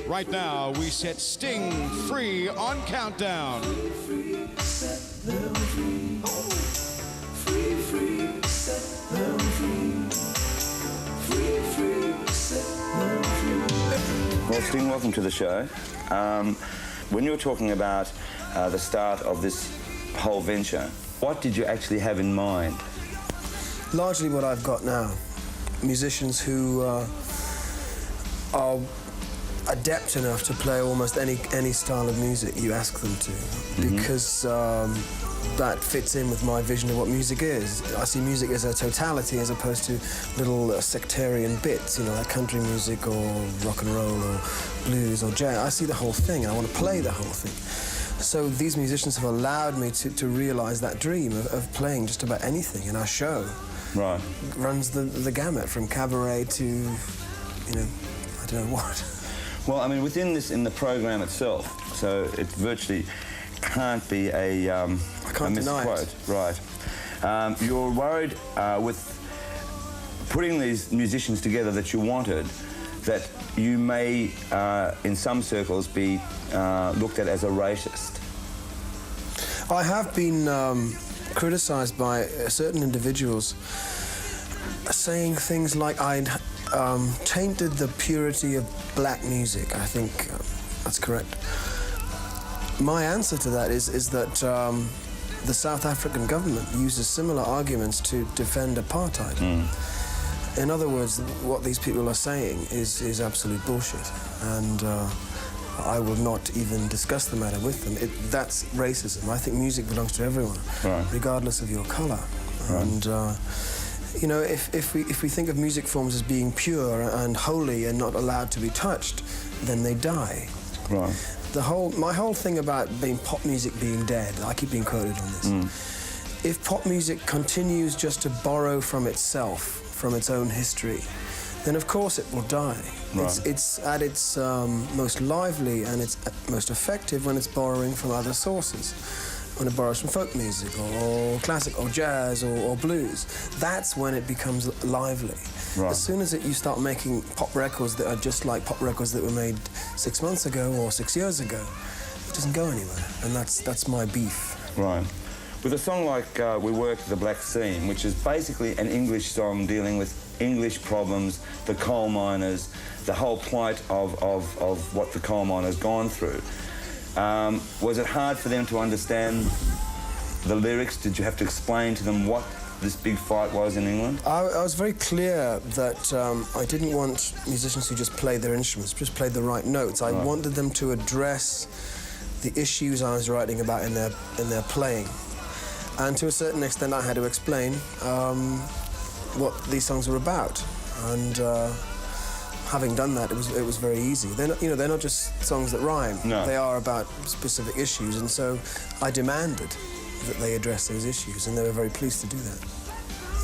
Right now, we set Sting free on Countdown. Free, set them free. Free, free, set them free. Free, free, set them free. Well, Sting, welcome to the show. When you were talking about the start of this whole venture, what did you actually have in mind? Largely what I've got now. Musicians who are adept enough to play almost any style of music you ask them to, because that fits in with my vision of what music is. I see music as a totality as opposed to little sectarian bits, you know, like country music or rock and roll or blues or jazz. I see the whole thing and I want to play the whole thing. So these musicians have allowed me to realize that dream of playing just about anything, and our show runs the gamut from cabaret to, you know, I don't know what. Well, I mean, within this, in the program itself, so it virtually can't be a misquote. Right. You're worried with putting these musicians together that you wanted, that you may, in some circles, be looked at as a racist. I have been criticised by certain individuals saying things like I'd tainted the purity of black music. I think that's correct. My answer to that is that the South African government uses similar arguments to defend apartheid. In other words, what these people are saying is absolute bullshit, and I will not even discuss the matter with them. That's racism. I think music belongs to everyone, regardless of your colour. And you know, if we think of music forms as being pure and holy and not allowed to be touched, then they die. Right. My whole thing about pop music being dead, I keep being quoted on this. If pop music continues just to borrow from itself, from its own history, then of course it will die. It's at its most lively and it's most effective when it's borrowing from other sources. When it borrows from folk music or classic or jazz or blues, that's when it becomes lively. As soon as you start making pop records that are just like pop records that were made 6 months ago or 6 years ago, it doesn't go anywhere, and that's my beef. Right. With a song like We Work the Black Seam, which is basically an English song dealing with English problems, the coal miners, the whole plight of what the coal miners gone through, was it hard for them to understand the lyrics? Did you have to explain to them what this big fight was in England? I was very clear that I didn't want musicians who just played their instruments, just played the right notes. I wanted them to address the issues I was writing about in their playing. And to a certain extent, I had to explain what these songs were about. And having done that, it was very easy. They're not just songs that rhyme. No. They are about specific issues, and so I demanded that they address those issues, and they were very pleased to do that.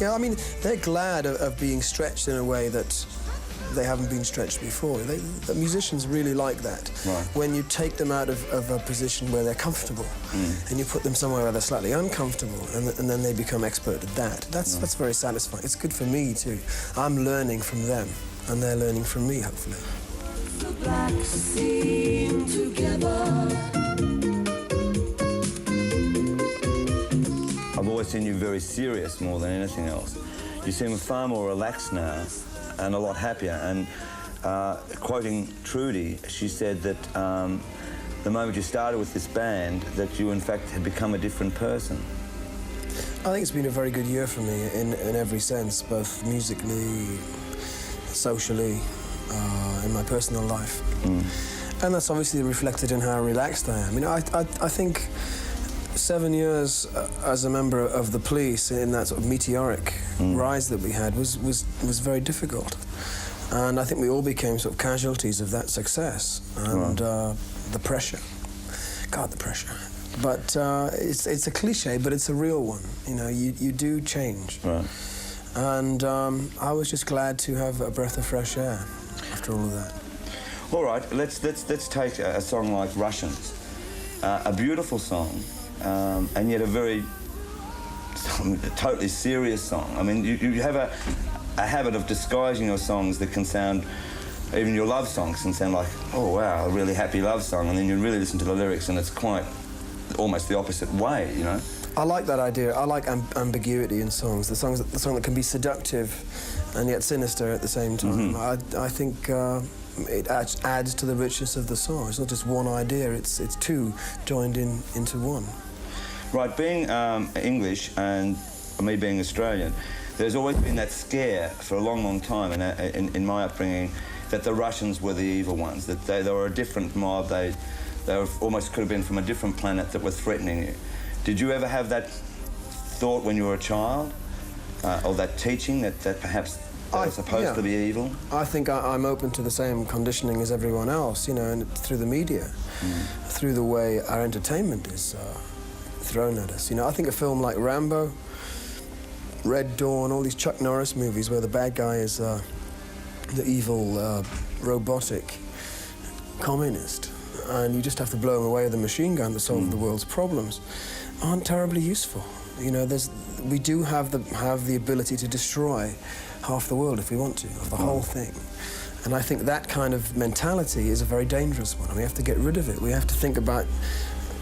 Yeah, I mean, they're glad of being stretched in a way that they haven't been stretched before. The musicians really like that. When you take them out of a position where they're comfortable and you put them somewhere where they're slightly uncomfortable, and then they become expert at that. That's very satisfying. It's good for me too. I'm learning from them, and they're learning from me, hopefully. The black seam together. I've always seen you very serious more than anything else. You seem far more relaxed now and a lot happier. And quoting Trudy, she said that the moment you started with this band, that you in fact had become a different person. I think it's been a very good year for me in every sense, both musically, socially, in my personal life. And that's obviously reflected in how relaxed I am. You know, I think 7 years as a member of the police in that sort of meteoric rise that we had was very difficult. And I think we all became sort of casualties of that success and the pressure. God, the pressure. But it's a cliche, but it's a real one. You know, you do change. And I was just glad to have a breath of fresh air after all of that. All right, let's take a song like Russians, a beautiful song, and yet a very totally serious song. I mean, you have a habit of disguising your songs that can sound even your love songs can sound like, oh wow, a really happy love song, and then you really listen to the lyrics and it's quite almost the opposite way, you know? I like that idea. I like ambiguity in songs. The song that can be seductive and yet sinister at the same time. I think it adds to the richness of the song. It's not just one idea, it's two joined into one. Right, being English and me being Australian, there's always been that scare for a long, long time in my upbringing that the Russians were the evil ones, that they were a different mob, they almost could have been from a different planet that were threatening you. Did you ever have that thought when you were a child? Or that teaching that perhaps they were supposed to be evil? I think I'm open to the same conditioning as everyone else, you know, and through the media, through the way our entertainment is thrown at us. You know, I think a film like Rambo, Red Dawn, all these Chuck Norris movies where the bad guy is the evil, robotic communist, and you just have to blow him away with a machine gun to solve the world's problems, aren't terribly useful. You know, we do have the ability to destroy half the world if we want to, of the whole thing. And I think that kind of mentality is a very dangerous one, and we have to get rid of it. We have to think about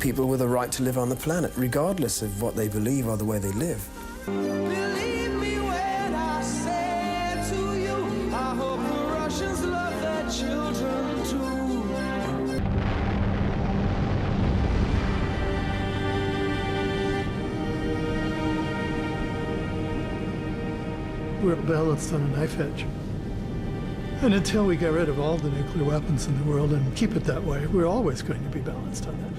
people with a right to live on the planet, regardless of what they believe or the way they live. Believe me when I say to you, I hope the Russians love their children too. We're balanced on a knife edge. And until we get rid of all the nuclear weapons in the world and keep it that way, we're always going to be balanced on that.